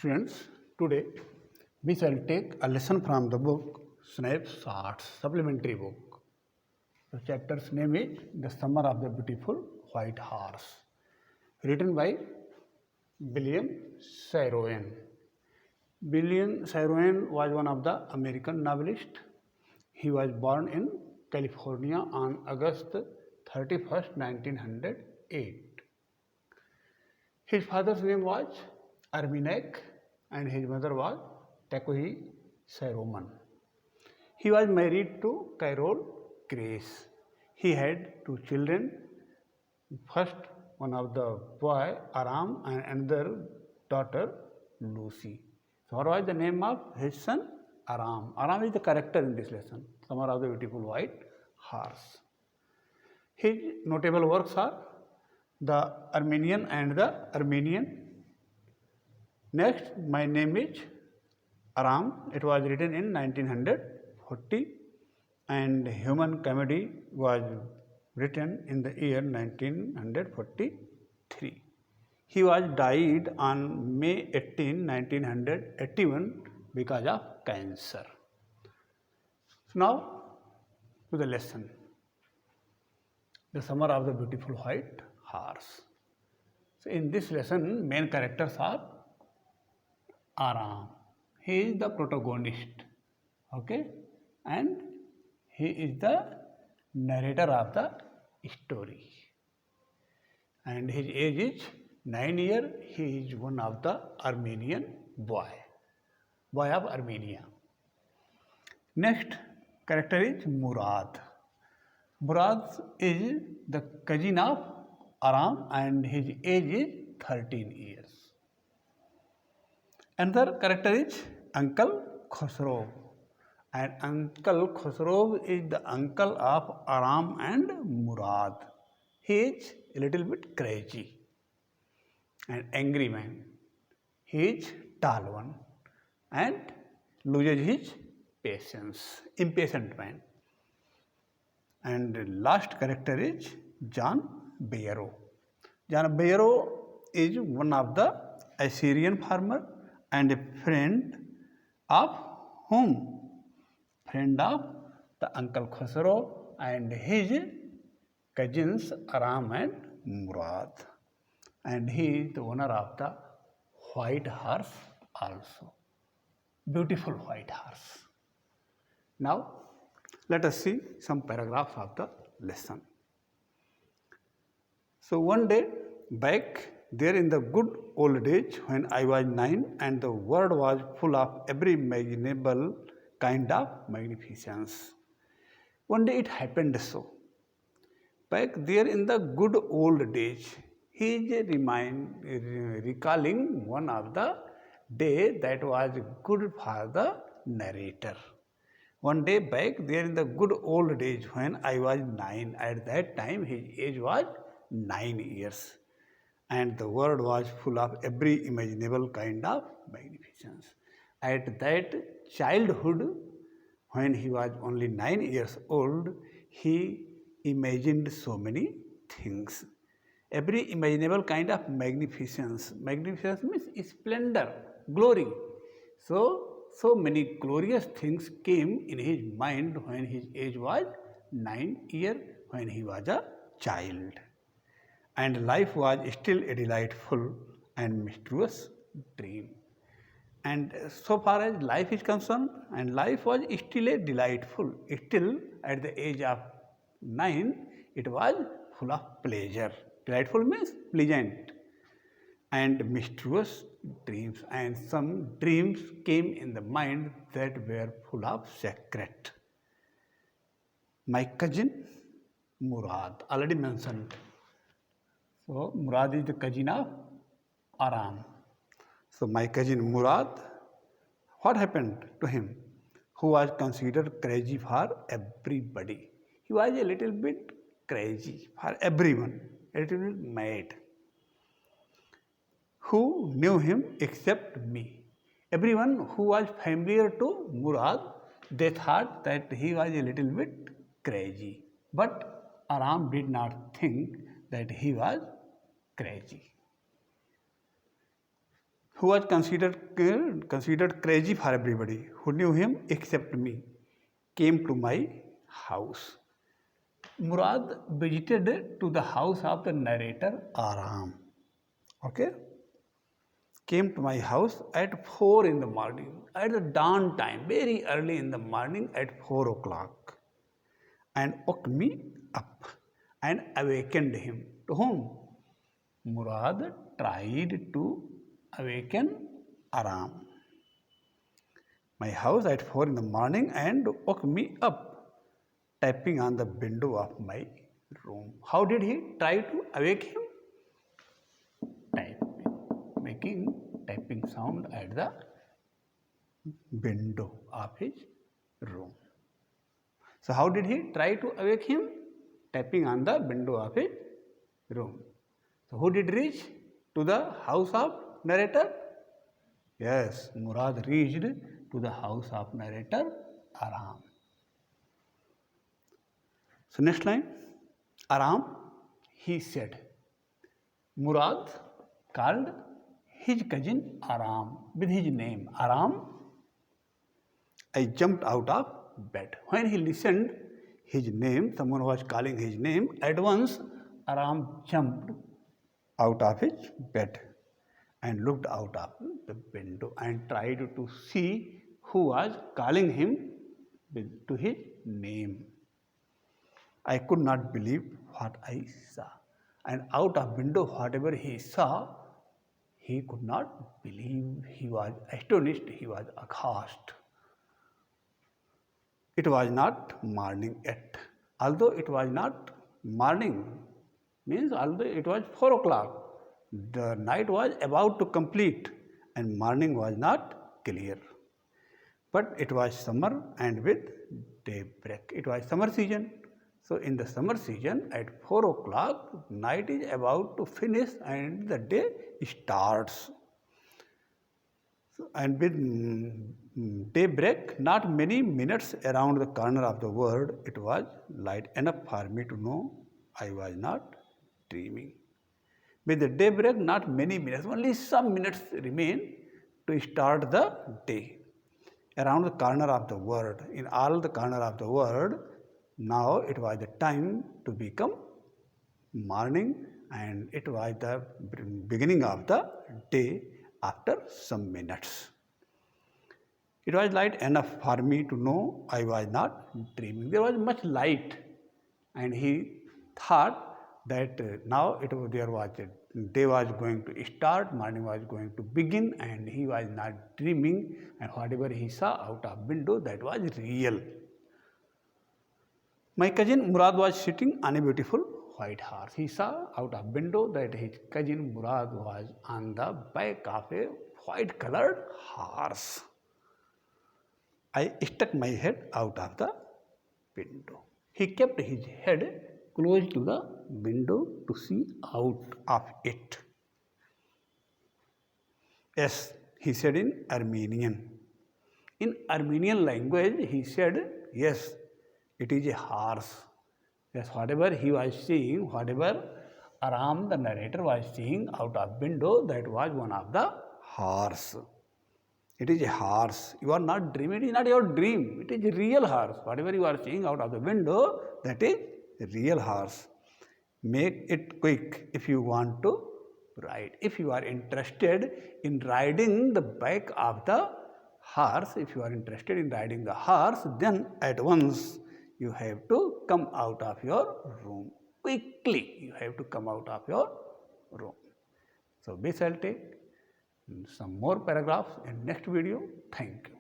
Students, today we shall take a lesson from the book Snapshots, supplementary book. The chapter's name is The Summer of the Beautiful White Horse, written by William Saroyan. William Saroyan was one of the American novelists. He was born in California on August 31st, 1908. His father's name was Arminek and his mother was Takuhi Saroman. He was married to Carol Grace. He had two children. First, one of the boy Aram and another daughter Lucy. So what was the name of his son? Aram. Aram is the character in this lesson, Summer of the Beautiful White Horse. His notable works are The Armenian and the Armenian. Next, My Name is Aram. It was written in 1940 and Human Comedy was written in the year 1943. He was died on May 18, 1981 because of cancer. So now to the lesson. The Summer of the Beautiful White Horse. So in this lesson, main characters are Aram. He is the protagonist, okay, and he is the narrator of the story. And his age is 9 years. He is one of the Armenian boy of Armenia. Next character is Murad. Murad is the cousin of Aram and his age is 13 years. Another character is Uncle Khosrow. And Uncle Khosrow is the uncle of Aram and Murad. He is a little bit crazy and angry man. He is tall one and loses his patience, impatient man. And the last character is John Bayero. John Bayero is one of the Assyrian farmer and a friend of whom? Friend of the Uncle Khosrow and his cousins Aram and Murad. And he is the owner of the white horse also. Beautiful white horse. Now, let us see some paragraphs of the lesson. So one day back there in the good old days when I was 9 and the world was full of every imaginable kind of magnificence. One day it happened so. Back there in the good old days, he is recalling one of the day that was good for the narrator. One day back there in the good old days when I was 9, at that time his age was 9 years. And the world was full of every imaginable kind of magnificence. At that childhood, when he was only 9 years old, he imagined so many things. Every imaginable kind of magnificence. Magnificence means splendor, glory. So many glorious things came in his mind when his age was 9 years, when he was a child. And life was still a delightful and mysterious dream. And so far as life is concerned, and life was still a delightful, still at the age of 9, it was full of pleasure. Delightful means pleasant and mysterious dreams. And some dreams came in the mind that were full of secret. My cousin Murad, already mentioned. So Murad is the cousin of Aram. So my cousin Murad, what happened to him? Who was considered crazy for everybody. He was a little bit crazy for everyone, a little bit mad. Who knew him except me? Everyone who was familiar to Murad, they thought that he was a little bit crazy. But Aram did not think that he was crazy. who was considered crazy for everybody, who knew him except me, came to my house. Murad visited to the house of the narrator Aram. Okay? Came to my house at 4 in the morning, at the dawn time, very early in the morning at 4 o'clock, and woke me up and awakened him. To whom? Murad tried to awaken Aram. My house at 4 in the morning and woke me up, tapping on the window of my room. How did he try to awake him? Making tapping sound at the window of his room. So how did he try to awake him? Tapping on the window of his room. So who did reach to the house of narrator? Yes, Murad reached to the house of narrator Aram. So next line, Aram, he said. Murad called his cousin Aram with his name. Aram, I jumped out of bed. When he listened his name, someone was calling his name, at once Aram jumped out of his bed and looked out of the window and tried to see who was calling him to his name. I could not believe what I saw. And out of window, whatever he saw, he could not believe. He was astonished. He was aghast. It was not morning yet. Although it was not morning, means although it was 4 o'clock, the night was about to complete and morning was not clear. But it was summer and with daybreak. It was summer season. So in the summer season at 4 o'clock, night is about to finish and the day starts. So, and with daybreak, not many minutes around the corner of the world, it was light enough for me to know I was not dreaming. With the daybreak, not many minutes, only some minutes remain to start the day. Around the corner of the world, in all the corner of the world, now it was the time to become morning and it was the beginning of the day after some minutes. It was light enough for me to know I was not dreaming. There was much light and he thought that now there was a day was going to start, morning was going to begin and he was not dreaming and whatever he saw out of window, that was real. My cousin Murad was sitting on a beautiful white horse. He saw out of window that his cousin Murad was on the back of a white colored horse. I stuck my head out of the window. He kept his head close to the window to see out of it. Yes, he said in Armenian. In Armenian language, he said, yes, it is a horse. Yes, whatever he was seeing, whatever Aram, the narrator, was seeing out of window, that was one of the horse. It is a horse. You are not dreaming. It is not your dream. It is a real horse. Whatever you are seeing out of the window, that is a real horse. Make it quick if you want to ride. If you are interested in riding the back of the horse, if you are interested in riding the horse, then at once you have to come out of your room. Quickly, you have to come out of your room. So, we shall take some more paragraphs in next video. Thank you.